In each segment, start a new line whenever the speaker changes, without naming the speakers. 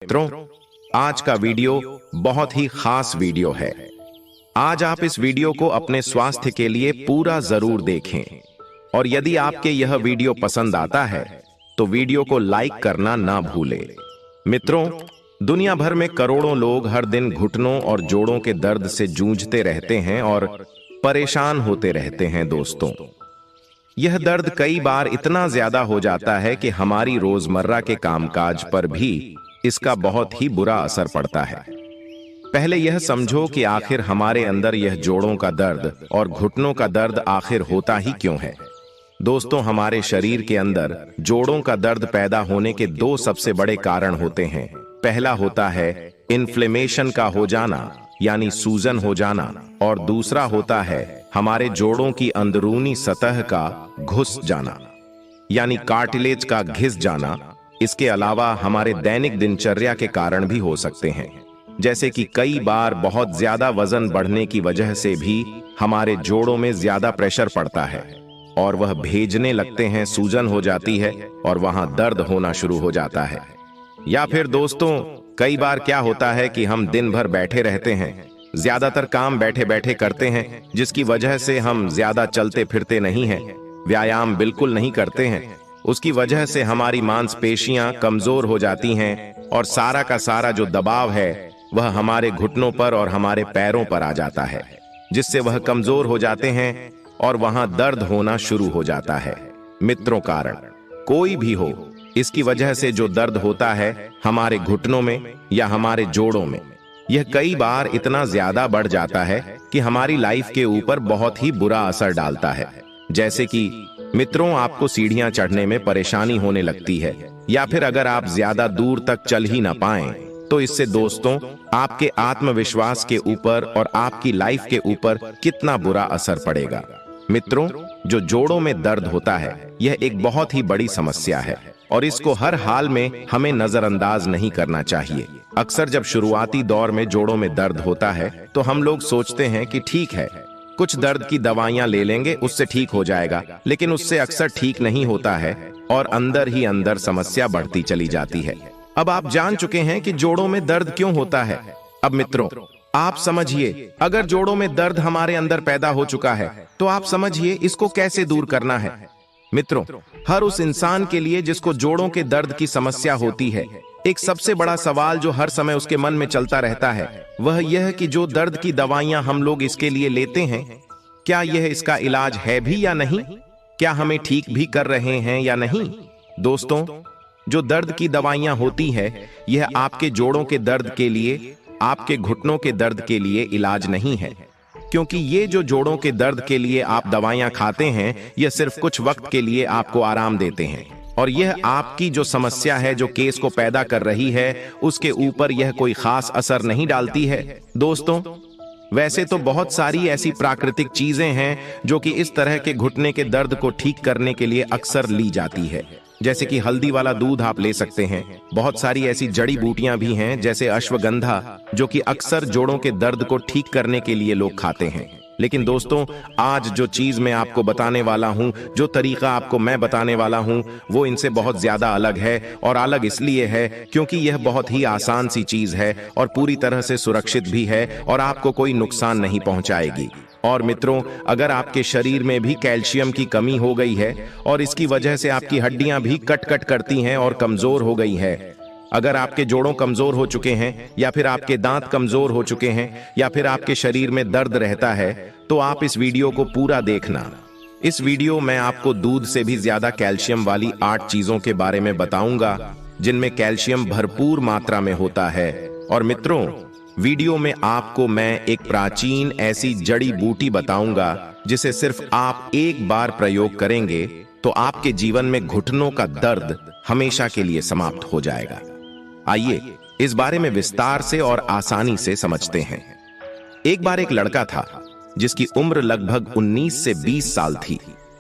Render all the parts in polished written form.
मित्रों, आज का वीडियो बहुत ही खास वीडियो है। आज आप इस वीडियो को अपने स्वास्थ्य के लिए पूरा जरूर देखें और यदि आपके यह वीडियो पसंद आता है तो वीडियो को लाइक करना ना भूलें। मित्रों, दुनिया भर में करोड़ों लोग हर दिन घुटनों और जोड़ों के दर्द से जूझते रहते हैं और परेशान होते रहते हैं। दोस्तों, यह दर्द कई बार इतना ज्यादा हो जाता है कि हमारी रोजमर्रा के कामकाज पर भी इसका बहुत ही बुरा असर पड़ता है। पहले यह समझो कि आखिर हमारे अंदर यह जोड़ों का दर्द और घुटनों का दर्द आखिर होता ही क्यों है। दोस्तों, हमारे शरीर के अंदर जोड़ों का दर्द पैदा होने के दो सबसे बड़े कारण होते हैं। पहला होता है इन्फ्लेमेशन का हो जाना, यानी सूजन हो जाना, और दूसरा होता है हमारे जोड़ों की अंदरूनी सतह का घुस जाना, यानी कार्टिलेज का घिस जाना। इसके अलावा हमारे दैनिक दिनचर्या के कारण भी हो सकते हैं, जैसे कि कई बार बहुत ज्यादा वजन बढ़ने की वजह से भी हमारे जोड़ों में ज्यादा प्रेशर पड़ता है और वह भेजने लगते हैं, सूजन हो जाती है और वहां दर्द होना शुरू हो जाता है। या फिर दोस्तों, कई बार क्या होता है कि हम दिन भर बैठे रहते हैं, ज्यादातर काम बैठे बैठे करते हैं, जिसकी वजह से हम ज्यादा चलते फिरते नहीं हैं, व्यायाम बिल्कुल नहीं करते हैं। उसकी वजह से हमारी मांसपेशियां कमजोर हो जाती हैं और सारा का सारा जो दबाव है वह हमारे घुटनों पर और हमारे पैरों पर आ जाता है, जिससे वह कमजोर हो जाते हैं और वहां दर्द होना शुरू हो जाता है। मित्रों, कारण कोई भी हो, इसकी वजह से जो दर्द होता है हमारे घुटनों में या हमारे जोड़ों में, यह कई बार इतना ज्यादा बढ़ जाता है कि हमारी लाइफ के ऊपर बहुत ही बुरा असर डालता है। जैसे कि मित्रों, आपको सीढ़ियां चढ़ने में परेशानी होने लगती है, या फिर अगर आप ज्यादा दूर तक चल ही ना पाएं तो इससे दोस्तों आपके आत्मविश्वास के ऊपर और आपकी लाइफ के ऊपर कितना बुरा असर पड़ेगा। मित्रों, जो जोड़ों में दर्द होता है यह एक बहुत ही बड़ी समस्या है और इसको हर हाल में हमें नजरअंदाज नहीं करना चाहिए। अक्सर जब शुरुआती दौर में जोड़ों में दर्द होता है तो हम लोग सोचते हैं कि ठीक है, कुछ दर्द की दवाइयां ले लेंगे, उससे ठीक हो जाएगा, लेकिन उससे अक्सर ठीक नहीं होता है और अंदर ही अंदर समस्या बढ़ती चली जाती है। अब आप जान चुके हैं कि जोड़ों में दर्द क्यों होता है। अब मित्रों, आप समझिए, अगर जोड़ों में दर्द हमारे अंदर पैदा हो चुका है तो आप समझिए इसको कैसे दूर करना है। मित्रों, हर उस इंसान के लिए जिसको जोड़ों के दर्द की समस्या होती है, एक सबसे बड़ा सवाल जो हर समय उसके मन में चलता रहता है वह यह कि जो दर्द की दवाइयां हम लोग इसके लिए लेते हैं, क्या यह इसका इलाज है भी या नहीं, क्या हमें ठीक भी कर रहे हैं या नहीं। दोस्तों, जो दर्द की दवाइयां होती है यह आपके जोड़ों के दर्द के लिए, आपके घुटनों के दर्द के लिए इलाज नहीं है, क्योंकि ये जो जोड़ों के दर्द के लिए आप दवाइयां खाते हैं यह सिर्फ कुछ वक्त के लिए आपको आराम देते हैं और यह आपकी जो समस्या है, जो केस को पैदा कर रही है, उसके ऊपर यह कोई खास असर नहीं डालती है। दोस्तों, वैसे तो बहुत सारी ऐसी प्राकृतिक चीजें हैं जो कि इस तरह के घुटने के दर्द को ठीक करने के लिए अक्सर ली जाती है, जैसे कि हल्दी वाला दूध आप ले सकते हैं। बहुत सारी ऐसी जड़ी बूटियां भी हैं जैसे अश्वगंधा, जो कि अक्सर जोड़ों के दर्द को ठीक करने के लिए लोग खाते हैं। लेकिन दोस्तों, आज जो चीज मैं आपको बताने वाला हूं, जो तरीका आपको मैं बताने वाला हूं, वो इनसे बहुत ज्यादा अलग है और अलग इसलिए है क्योंकि यह बहुत ही आसान सी चीज है और पूरी तरह से सुरक्षित भी है और आपको कोई नुकसान नहीं पहुंचाएगी। और मित्रों, अगर आपके शरीर में भी कैल्शियम की कमी हो गई है और इसकी वजह से आपकी हड्डियां भी कट कट करती हैं और कमजोर हो गई है, अगर आपके जोड़ों कमजोर हो चुके हैं या फिर आपके दांत कमजोर हो चुके हैं या फिर आपके शरीर में दर्द रहता है, तो आप इस वीडियो को पूरा देखना। इस वीडियो में आपको दूध से भी ज्यादा कैल्शियम वाली 8 चीजों के बारे में बताऊंगा जिनमें कैल्शियम भरपूर मात्रा में होता है। और मित्रों, वीडियो में आपको मैं एक प्राचीन ऐसी जड़ी बूटी बताऊंगा जिसे सिर्फ आप एक बार प्रयोग करेंगे तो आपके जीवन में घुटनों का दर्द हमेशा के लिए समाप्त हो जाएगा। आइए इस बारे में विस्तार से और आसानी से समझते हैं। एक बार एक लड़का था जिसकी उम्र लगभग 19 से 20 साल थी।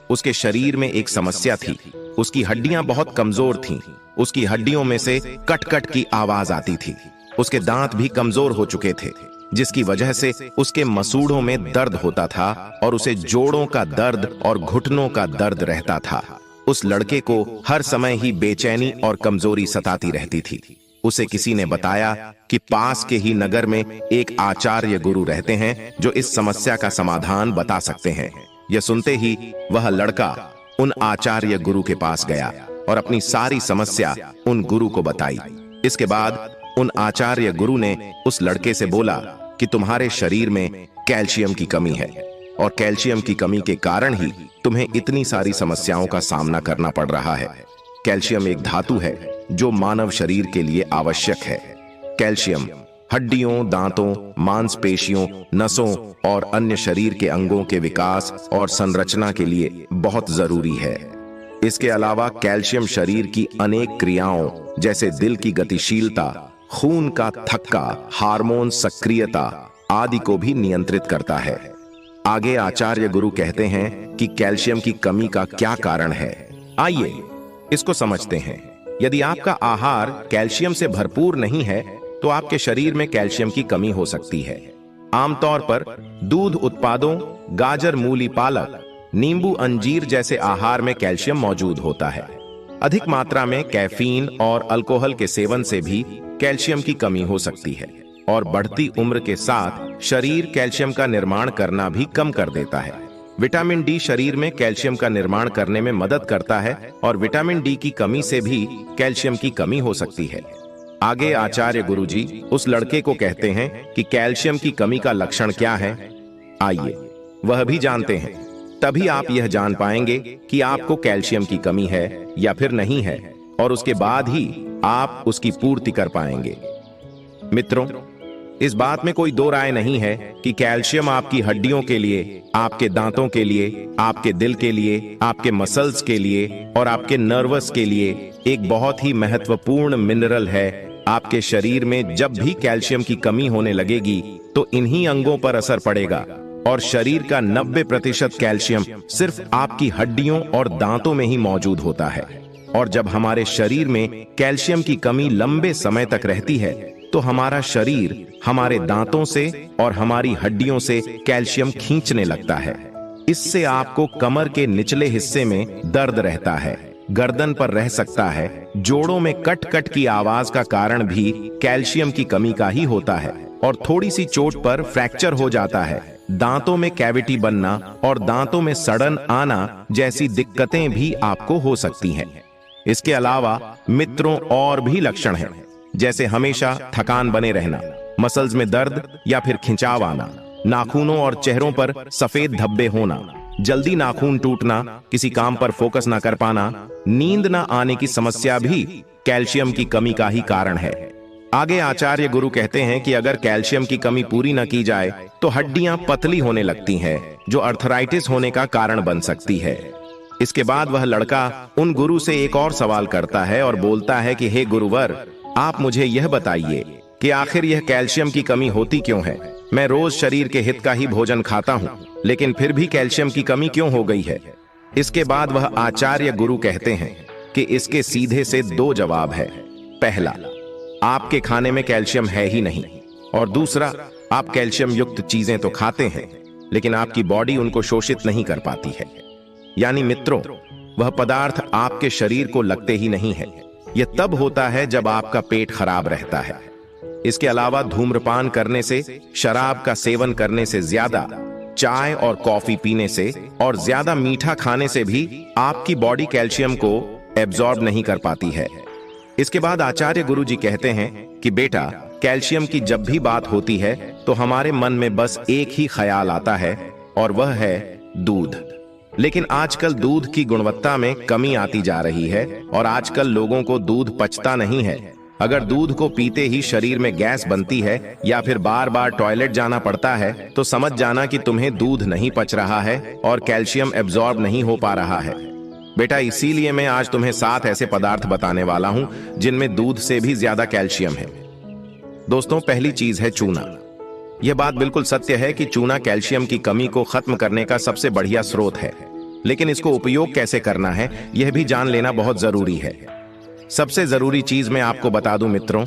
उसके शरीर में एक समस्या थी, उसकी हड्डियां बहुत कमजोर थीं। उसकी हड्डियों में से कट कट की आवाज आती थी। उसके दांत भी कमजोर हो चुके थे, जिसकी वजह से उसके मसूड़ों में दर्द होता था और उसे जोड़ों का दर्द और घुटनों का दर्द रहता था। उस लड़के को हर समय ही बेचैनी और कमजोरी सताती रहती थी। उसे किसी ने बताया कि पास के ही नगर में एक आचार्य गुरु रहते हैं जो इस समस्या का समाधान बता सकते हैं। यह सुनते ही वह लड़का उन आचार्य गुरु के पास गया और अपनी सारी समस्या उन गुरु को बताई। इसके बाद उन आचार्य गुरु ने उस लड़के से बोला कि तुम्हारे शरीर में कैल्शियम की कमी है और कैल्शियम की कमी के कारण ही तुम्हें इतनी सारी समस्याओं का सामना करना पड़ रहा है। कैल्शियम एक धातु है जो मानव शरीर के लिए आवश्यक है। कैल्शियम हड्डियों, दांतों, मांसपेशियों, नसों और अन्य शरीर के अंगों के विकास और संरचना के लिए बहुत जरूरी है। इसके अलावा कैल्शियम शरीर की अनेक क्रियाओं जैसे दिल की गतिशीलता, खून का थक्का, हार्मोन सक्रियता आदि को भी नियंत्रित करता है। आगे आचार्य गुरु कहते हैं कि कैल्शियम की कमी का क्या कारण है। आइए इसको समझते हैं। यदि आपका आहार कैल्शियम से भरपूर नहीं है तो आपके शरीर में कैल्शियम की कमी हो सकती है। आमतौर पर दूध उत्पादों, गाजर, मूली, पालक, नींबू, अंजीर जैसे आहार में कैल्शियम मौजूद होता है। अधिक मात्रा में कैफीन और अल्कोहल के सेवन से भी कैल्शियम की कमी हो सकती है और बढ़ती उम्र के साथ शरीर कैल्शियम का निर्माण करना भी कम कर देता है। विटामिन डी शरीर में कैल्शियम का निर्माण करने में मदद करता है और विटामिन डी की कमी से भी कैल्शियम की कमी हो सकती है। आगे आचार्य गुरुजी उस लड़के को कहते हैं कि कैल्शियम की कमी का लक्षण क्या है। आइए वह भी जानते हैं, तभी आप यह जान पाएंगे कि आपको कैल्शियम की कमी है या फिर नहीं है, और उसके बाद ही आप उसकी पूर्ति कर पाएंगे। मित्रों, इस बात में कोई दो राय नहीं है कि कैल्शियम आपकी हड्डियों के लिए, आपके दांतों के लिए, आपके दिल के लिए, आपके मसल्स के लिए और आपके नर्वस के लिए एक बहुत ही महत्वपूर्ण मिनरल है। आपके शरीर में जब भी कैल्शियम की कमी होने लगेगी तो इन्हीं अंगों पर असर पड़ेगा और शरीर का 90% कैल्शियम सिर्फ आपकी हड्डियों और दांतों में ही मौजूद होता है। और जब हमारे शरीर में कैल्शियम की कमी लंबे समय तक रहती है तो हमारा शरीर हमारे दांतों से और हमारी हड्डियों से कैल्शियम खींचने लगता है। इससे आपको कमर के निचले हिस्से में दर्द रहता है, गर्दन पर रह सकता है, जोड़ों में कट कट की आवाज का कारण भी कैल्शियम की कमी का ही होता है और थोड़ी सी चोट पर फ्रैक्चर हो जाता है। दांतों में कैविटी बनना और दांतों में सड़न आना जैसी दिक्कतें भी आपको हो सकती हैं। इसके अलावा मित्रों और भी लक्षण हैं, जैसे हमेशा थकान बने रहना, मसल्स में दर्द या फिर खिंचाव आना, नाखूनों और चेहरों पर सफेद धब्बे होना, जल्दी नाखून टूटना, किसी काम पर फोकस ना कर पाना, नींद ना आने की समस्या भी कैल्शियम की कमी का ही कारण है। आगे आचार्य गुरु कहते हैं कि अगर कैल्शियम की कमी पूरी न की जाए तो हड्डियां पतली होने लगती हैं, जो अर्थराइटिस होने का कारण बन सकती है। इसके बाद वह लड़का उन गुरु से एक और सवाल करता है और बोलता है कि हे गुरुवर, आप मुझे यह बताइए कि आखिर यह कैल्शियम की कमी होती क्यों है। मैं रोज शरीर के हित का ही भोजन खाता हूँ, लेकिन फिर भी कैल्शियम की कमी क्यों हो गई है। इसके बाद वह आचार्य गुरु कहते हैं कि इसके सीधे से दो जवाब है। पहला, आपके खाने में कैल्शियम है ही नहीं, और दूसरा, आप कैल्शियम युक्त चीजें तो खाते हैं लेकिन आपकी बॉडी उनको शोषित नहीं कर पाती है। यानी मित्रों, वह पदार्थ आपके शरीर को लगते ही नहीं है। यह तब होता है जब आपका पेट खराब रहता है। इसके अलावा धूम्रपान करने से, शराब का सेवन करने से ज्यादा, चाय और कॉफी पीने से और ज्यादा मीठा खाने से भी आपकी बॉडी कैल्शियम को एब्जॉर्ब नहीं कर पाती है। इसके बाद आचार्य गुरु जी कहते हैं कि बेटा, कैल्शियम की जब भी बात होती है तो हमारे मन में बस एक ही ख्याल आता है और वह है दूध। लेकिन आजकल दूध की गुणवत्ता में कमी आती जा रही है और आजकल लोगों को दूध पचता नहीं है। अगर दूध को पीते ही शरीर में गैस बनती है या फिर बार बार टॉयलेट जाना पड़ता है तो समझ जाना कि तुम्हें दूध नहीं पच रहा है और कैल्शियम एब्जॉर्ब नहीं हो पा रहा है। बेटा, इसीलिए मैं आज तुम्हें 7 ऐसे पदार्थ बताने वाला हूं जिनमें दूध से भी ज्यादा कैल्शियम है। दोस्तों, पहली चीज है चूना। यह बात बिल्कुल सत्य है कि चूना कैल्शियम की कमी को खत्म करने का सबसे बढ़िया स्रोत है, लेकिन इसको उपयोग कैसे करना है यह भी जान लेना बहुत जरूरी है। सबसे जरूरी चीज मैं आपको बता दूं मित्रों,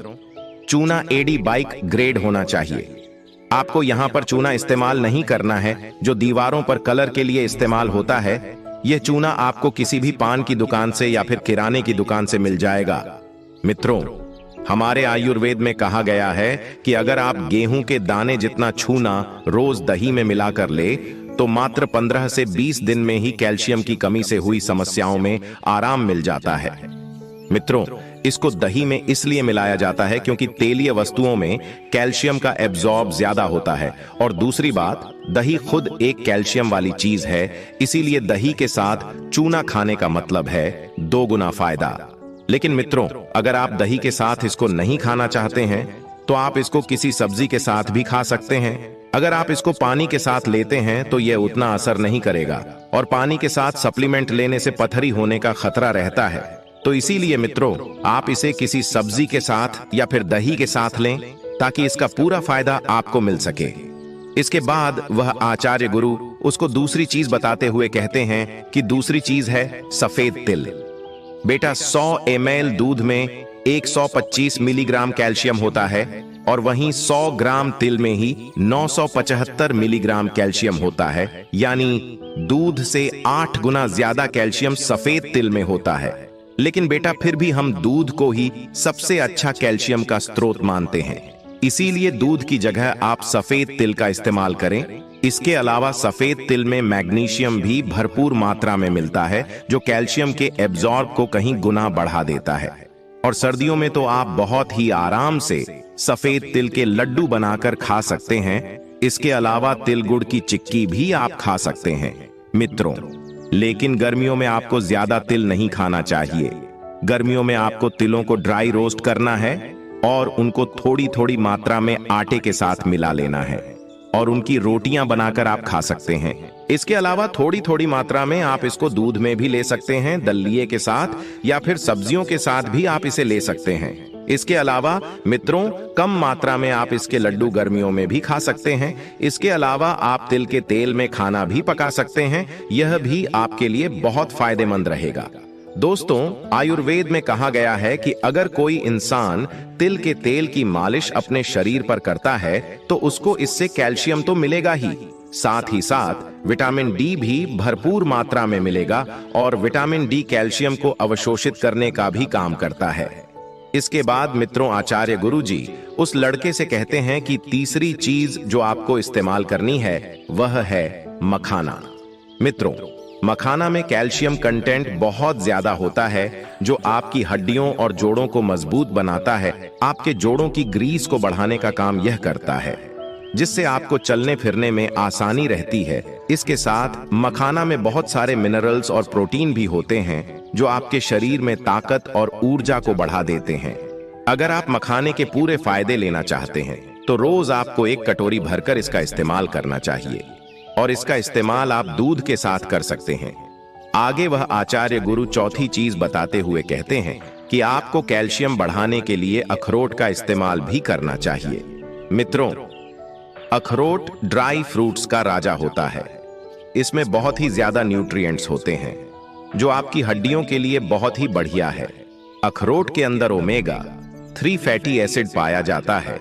चूना एडी बाइक ग्रेड होना चाहिए। आपको यहां पर चूना इस्तेमाल नहीं करना है जो दीवारों पर कलर के लिए इस्तेमाल होता है। यह चूना आपको किसी भी पान की दुकान से या फिर किराने की दुकान से मिल जाएगा। मित्रों, हमारे आयुर्वेद में कहा गया है कि अगर आप गेहूं के दाने जितना छूना रोज दही में मिलाकर ले तो मात्र 15 से 20 दिन में ही कैल्शियम की कमी से हुई समस्याओं में आराम मिल जाता है। मित्रों, इसको दही में इसलिए मिलाया जाता है क्योंकि तेलीय वस्तुओं में कैल्शियम का एब्जॉर्ब ज्यादा होता है, और दूसरी बात, दही खुद एक कैल्शियम वाली चीज है, इसीलिए दही के साथ चूना खाने का मतलब है 2 गुना फायदा। लेकिन मित्रों, अगर आप दही के साथ इसको नहीं खाना चाहते हैं तो आप इसको किसी सब्जी के साथ भी खा सकते हैं। अगर आप इसको पानी के साथ लेते हैं तो यह उतना असर नहीं करेगा, और पानी के साथ सप्लीमेंट लेने से पथरी होने का खतरा रहता है। तो इसीलिए मित्रों, आप इसे किसी सब्जी के साथ या फिर दही के साथ लें ताकि इसका पूरा फायदा आपको मिल सके। इसके बाद वह आचार्य गुरु उसको दूसरी चीज बताते हुए कहते हैं कि दूसरी चीज है सफेद तिल। बेटा, 100 ml दूध में 125 मिलीग्राम कैल्शियम होता है, और वहीं 100 ग्राम तिल में ही 975 मिलीग्राम कैल्शियम होता है, यानी दूध से 8 गुना ज्यादा कैल्शियम सफेद तिल में होता है। लेकिन बेटा, फिर भी हम दूध को ही सबसे अच्छा कैल्शियम का स्रोत मानते हैं, इसीलिए दूध की जगह आप सफेद तिल का इस्तेमाल करें। इसके अलावा सफेद तिल में मैग्नीशियम भी भरपूर मात्रा में मिलता है, जो कैल्शियम के एब्जॉर्ब को कहीं गुना बढ़ा देता है। और सर्दियों में तो आप बहुत ही आराम से सफेद तिल के लड्डू बनाकर खा सकते हैं। इसके अलावा तिल गुड़ की चिक्की भी आप खा सकते हैं मित्रों। लेकिन गर्मियों में आपको ज्यादा तिल नहीं खाना चाहिए। गर्मियों में आपको तिलों को ड्राई रोस्ट करना है और उनको थोड़ी थोड़ी मात्रा में आटे के साथ मिला लेना है, और उनकी रोटियां बनाकर आप खा सकते हैं। इसके अलावा थोड़ी थोड़ी मात्रा में आप इसको दूध में भी ले सकते हैं, दलिये के साथ, या फिर सब्जियों के साथ भी आप इसे ले सकते हैं। इसके अलावा मित्रों, कम मात्रा में आप इसके लड्डू गर्मियों में भी खा सकते हैं। इसके अलावा आप तिल के तेल में खाना भी पका सकते हैं, यह भी आपके लिए बहुत फायदेमंद रहेगा। दोस्तों, आयुर्वेद में कहा गया है कि अगर कोई इंसान तिल के तेल की मालिश अपने शरीर पर करता है तो उसको इससे कैल्शियम तो मिलेगा ही, साथ ही साथ विटामिन डी भी भरपूर मात्रा में मिलेगा, और विटामिन डी कैल्शियम को अवशोषित करने का भी काम करता है। इसके बाद मित्रों, आचार्य गुरु जी उस लड़के से कहते हैं कि तीसरी चीज जो आपको इस्तेमाल करनी है वह है मखाना। मित्रों, मखाना में कैल्शियम कंटेंट बहुत ज्यादा होता है, जो आपकी हड्डियों और जोड़ों को मजबूत बनाता है। आपके जोड़ों की ग्रीस को बढ़ाने का काम यह करता है, जिससे आपको चलने फिरने में आसानी रहती है। इसके साथ मखाना में बहुत सारे मिनरल्स और प्रोटीन भी होते हैं, जो आपके शरीर में ताकत और ऊर्जा को बढ़ा देते हैं। अगर आप मखाने के पूरे फायदे लेना चाहते हैं तो रोज आपको 1 कटोरी भरकर इसका इस्तेमाल करना चाहिए, और इसका इस्तेमाल आप दूध के साथ कर सकते हैं। आगे वह आचार्य गुरु चौथी चीज बताते हुए कहते हैं कि आपको कैल्शियम बढ़ाने के लिए अखरोट का इस्तेमाल भी करना चाहिए। मित्रों, अखरोट ड्राई फ्रूट्स का राजा होता है। इसमें बहुत ही ज्यादा न्यूट्रिएंट्स होते हैं, जो आपकी हड्डियों के लिए बहुत ही बढ़िया है। अखरोट के अंदर ओमेगा 3 फैटी एसिड पाया जाता है,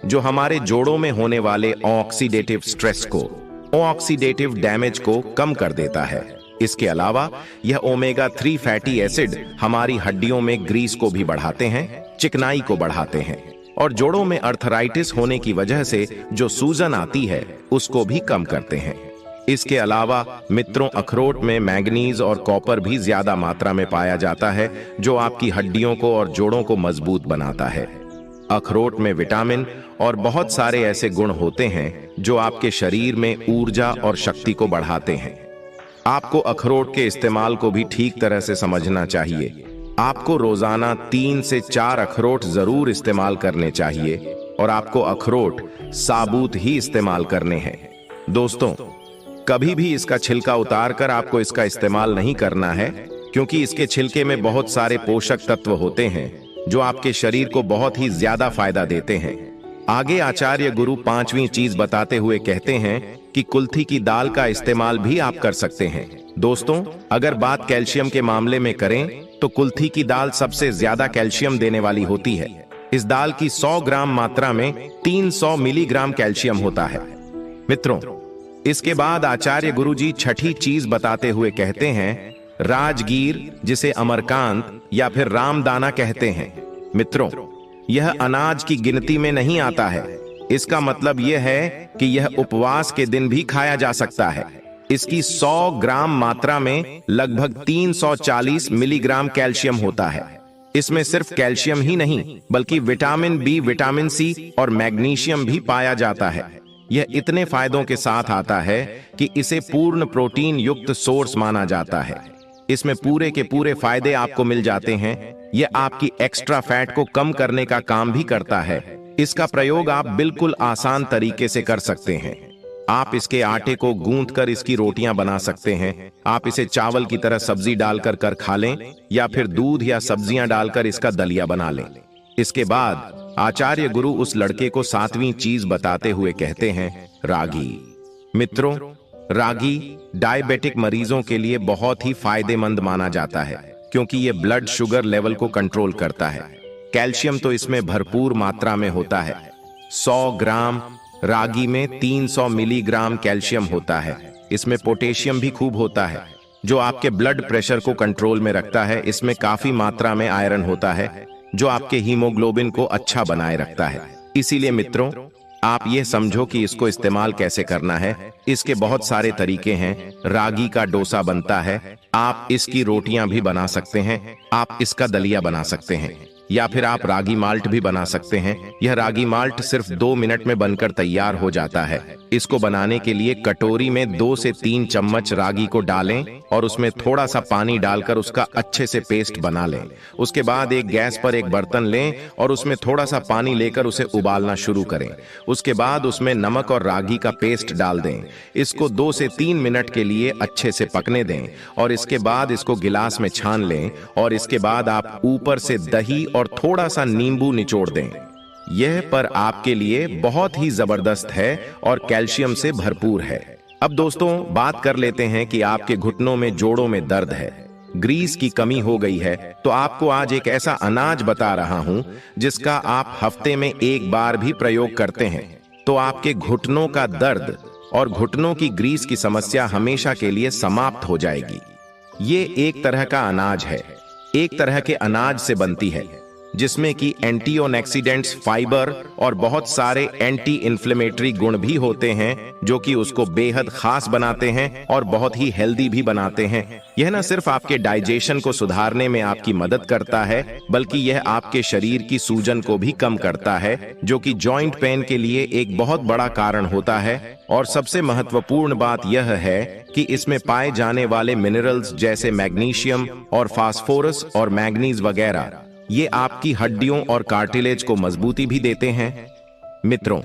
जो हमारे जोड़ों में होने वाले ऑक्सीडेटिव स्ट्रेस को, ऑक्सीडेटिव डैमेज को कम कर देता है। इसके अलावा यह ओमेगा 3 फैटी एसिड हमारी हड्डियों में ग्रीस को भी बढ़ाते हैं, चिकनाई को बढ़ाते हैं, और जोड़ों में अर्थराइटिस होने की वजह से जो सूजन आती है उसको भी कम करते हैं। इसके अलावा मित्रों, अखरोट में मैंगनीज और कॉपर भी ज्यादा मात्रा में पाया जाता है, जो आपकी हड्डियों को और जोड़ों को मजबूत बनाता है। अखरोट में विटामिन और बहुत सारे ऐसे गुण होते हैं जो आपके शरीर में ऊर्जा और शक्ति को बढ़ाते हैं। आपको अखरोट के इस्तेमाल को भी ठीक तरह से समझना चाहिए। आपको रोजाना 3 से 4 अखरोट जरूर इस्तेमाल करने चाहिए, और आपको अखरोट साबुत ही इस्तेमाल करने हैं। दोस्तों, कभी भी इसका छिलका उतारकर आपको इसका इस्तेमाल नहीं करना है, क्योंकि इसके छिलके में बहुत सारे पोषक तत्व होते हैं जो आपके शरीर को बहुत ही ज्यादा फायदा देते हैं। आगे आचार्य गुरु 5वीं चीज बताते हुए कहते हैं कि कुल्थी की दाल का इस्तेमाल भी आप कर सकते हैं। दोस्तों, अगर बात कैल्शियम के मामले में करें तो कुल्थी की दाल सबसे ज्यादा कैल्शियम देने वाली होती है। इस दाल की 100 ग्राम मात्रा में 300 मिलीग्राम कैल्शियम होता है। मित्रों, इसके बाद आचार्य गुरु जी 6ठी चीज बताते हुए कहते हैं राजगीर, जिसे अमरकांत या फिर रामदाना कहते हैं। मित्रों, यह अनाज की गिनती में नहीं आता है। इसका मतलब यह है कि यह उपवास के दिन भी खाया जा सकता है। इसकी 100 ग्राम मात्रा में लगभग 340 मिलीग्राम कैल्शियम होता है। इसमें सिर्फ कैल्शियम ही नहीं बल्कि विटामिन बी, विटामिन सी और मैग्नीशियम भी पाया जाता है। यह इतने फायदों के साथ आता है कि इसे पूर्ण प्रोटीन युक्त सोर्स माना जाता है। इसमें पूरे के पूरे फायदे आपको मिल जाते हैं। यह आपकी एक्स्ट्रा फैट को कम करने का काम भी करता है। इसका प्रयोग आप बिल्कुल आसान तरीके से कर सकते हैं। आप इसके आटे को गूंथकर इसकी रोटियां बना सकते हैं। आप इसे चावल की तरह सब्जी डालकर कर खा लें या फिर दूध या सब्जियां डालकर इसका दलिया बना लें। इसके बाद आचार्य गुरु उस लड़के को 7वीं चीज बताते हुए कहते हैं, रागी। मित्रों, रागी डायबिटिक मरीजों के लिए बहुत ही फायदेमंद माना जाता है क्योंकि यह ब्लड शुगर लेवल को कंट्रोल करता है। कैल्शियम तो इसमें भरपूर मात्रा में होता है। 100 ग्राम रागी में 300 मिलीग्राम कैल्शियम होता है। इसमें पोटेशियम भी खूब होता है जो आपके ब्लड प्रेशर को कंट्रोल में रखता है। इसमें काफी मात्रा में आयरन होता है जो आपके हीमोग्लोबिन को अच्छा बनाए रखता है। इसीलिए मित्रों, आप ये समझो कि इसको इस्तेमाल कैसे करना है। इसके बहुत सारे तरीके हैं। रागी का डोसा बनता है, आप इसकी रोटियां भी बना सकते हैं। आप इसका दलिया बना सकते हैं या फिर आप रागी माल्ट भी बना सकते हैं। यह रागी माल्ट सिर्फ 2 मिनट में बनकर तैयार हो जाता है। इसको बनाने के लिए कटोरी में 2 से 3 चम्मच रागी को डालें और उसमें थोड़ा सा पानी डालकर उसका अच्छे से पेस्ट बना लें। उसके बाद एक गैस पर एक बर्तन लें और उसमें थोड़ा सा पानी लेकर उसे उबालना शुरू करें। उसके बाद उसमें नमक और रागी का पेस्ट डाल दें। इसको 2 से 3 मिनट के लिए अच्छे से पकने दें और इसके बाद इसको गिलास में छान लें और इसके बाद आप ऊपर से दही और थोड़ा सा नींबू निचोड़ दें। यह पर आपके लिए बहुत ही जबरदस्त है और कैल्शियम से भरपूर है। अब दोस्तों, बात कर लेते हैं कि आपके घुटनों में, जोड़ों में दर्द है, ग्रीस की कमी हो गई है, तो आपको आज एक ऐसा अनाज बता रहा हूं जिसका आप हफ्ते में 1 बार भी प्रयोग करते हैं तो आपके घुटनों का दर्द और घुटनों की ग्रीस की समस्या हमेशा के लिए समाप्त हो जाएगी। ये एक तरह का अनाज है, एक तरह के अनाज से बनती है जिसमें कि एंटीऑक्सीडेंट्स, फाइबर और बहुत सारे एंटी इन्फ्लेमेटरी गुण भी होते हैं जो कि उसको बेहद खास बनाते हैं और बहुत ही हेल्दी भी बनाते हैं। यह न सिर्फ आपके डाइजेशन को सुधारने में आपकी मदद करता है बल्कि यह आपके शरीर की सूजन को भी कम करता है जो कि जॉइंट पेन के लिए एक बहुत बड़ा कारण होता है। और सबसे महत्वपूर्ण बात यह है कि इसमें पाए जाने वाले मिनरल्स जैसे मैग्नीशियम और फास्फोरस और मैग्नीज वगैरह, ये आपकी हड्डियों और कार्टिलेज को मजबूती भी देते हैं। मित्रों,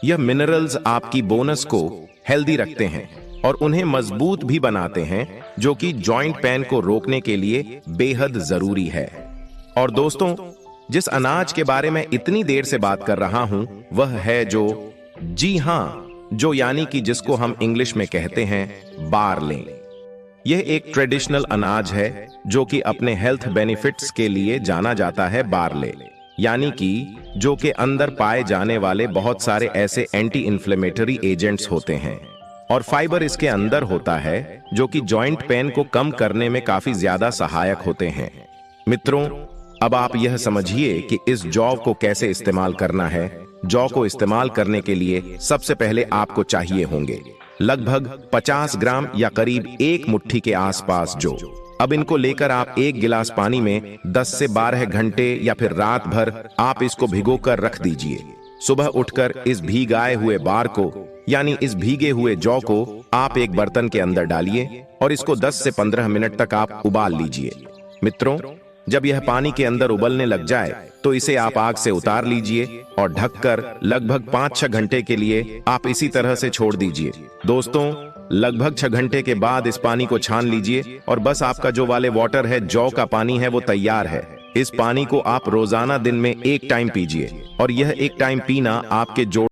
यह मिनरल्स आपकी बोनस को हेल्दी रखते हैं और उन्हें मजबूत भी बनाते हैं जो कि जॉइंट पेन को रोकने के लिए बेहद जरूरी है। और दोस्तों, जिस अनाज के बारे में इतनी देर से बात कर रहा हूं वह है जी हां, जो यानी कि जिसको हम इंग्लिश में कहते हैं बार्ले। यह एक ट्रेडिशनल अनाज है जो कि अपने हेल्थ बेनिफिट्स के लिए जाना जाता है। बार्ले यानी कि जो के अंदर पाए जाने वाले बहुत सारे ऐसे एंटी इन्फ्लेमेटरी एजेंट्स होते हैं और फाइबर इसके अंदर होता है जो कि जॉइंट पेन को कम करने में काफी ज्यादा सहायक होते हैं। मित्रों, अब आप यह समझिए कि इस जौ को कैसे इस्तेमाल करना है। जौ को इस्तेमाल करने के लिए सबसे पहले आपको चाहिए होंगे लगभग 50 ग्राम या करीब 1 मुट्ठी के आसपास जौ। अब इनको लेकर आप 1 गिलास पानी में 10 से 12 घंटे या फिर रात भर आप इसको भिगोकर रख दीजिए। सुबह उठकर इस भीगाए हुए बार को यानी इस भीगे हुए जौ को आप एक बर्तन के अंदर डालिए और इसको 10 से 15 मिनट तक आप उबाल लीजिए। मित्रों, जब यह पानी के अंदर उबलने लग जाए तो इसे आप आग से उतार लीजिए और ढककर लगभग 5-6 घंटे के लिए आप इसी तरह से छोड़ दीजिए। दोस्तों, लगभग 6 घंटे के बाद इस पानी को छान लीजिए और बस आपका जो वाले वाटर है, जौ का पानी है, वो तैयार है। इस पानी को आप रोजाना दिन में 1 टाइम पीजिए और यह 1 टाइम पीना आपके जोड़